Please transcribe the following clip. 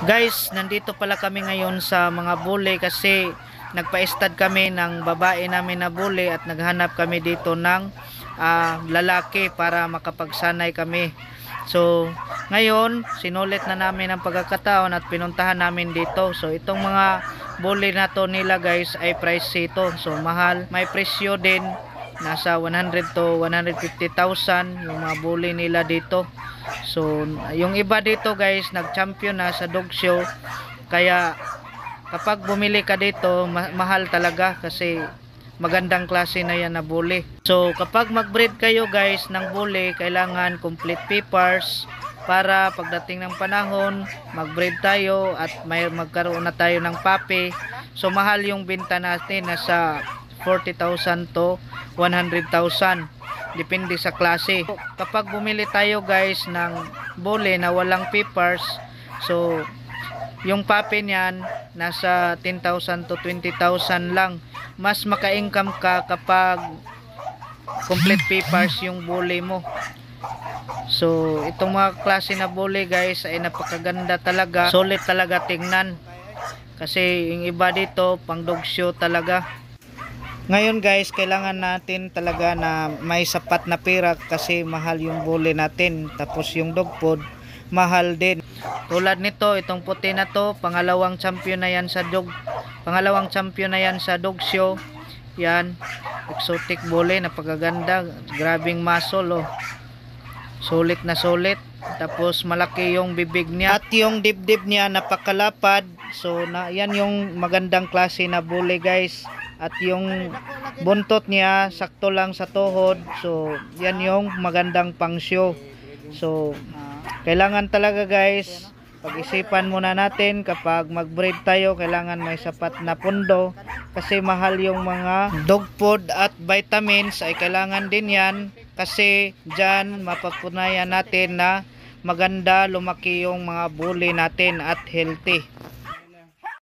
Guys, nandito pala kami ngayon sa mga bully kasi nagpa-stud kami ng babae namin na bully at naghanap kami dito ng lalaki para makapagsanay kami. So, ngayon, sinulit na namin ang pagkakataon at pinuntahan namin dito. So, itong mga bully na to nila guys ay price ito. So, mahal. May presyo din. Nasa 100 to 150,000 yung mga bully nila dito. So, yung iba dito guys, nag-champion na sa dog show. Kaya, kapag bumili ka dito, mahal talaga kasi magandang klase na yan na bully. So, kapag mag-breed kayo guys ng bully, kailangan complete papers para pagdating ng panahon, mag-breed tayo at magkaroon na tayo ng puppy. So, mahal yung binta natin, nasa 40,000 to 100,000. Depende sa klase. Kapag bumili tayo guys ng bully na walang papers, so yung puppy niyan nasa 10,000 to 20,000 lang. Mas maka-income ka kapag complete papers yung bully mo. So itong mga klase na bully guys ay napakaganda talaga. Solid talaga tingnan. Kasi yung iba dito pang dog show talaga. Ngayon guys, kailangan natin talaga na may sapat na pera kasi mahal yung bully natin. Tapos yung dog food, mahal din. Tulad nito, itong puti na to, pangalawang champion na yan sa dog show. Yan, exotic bully, napakaganda, grabing muscle oh. Sulit na sulit. Tapos malaki yung bibig niya at yung dibdib niya napakalapad. So yan yung magandang klase na bully guys. At yung buntot niya sakto lang sa tuhod. So yan yung magandang pangsyo. So kailangan talaga guys, pag-isipan muna natin kapag mag-breed tayo, kailangan may sapat na pundo kasi mahal yung mga dog food at vitamins ay kailangan din yan kasi dyan mapapatunayan natin na maganda lumaki yung mga bully natin at healthy.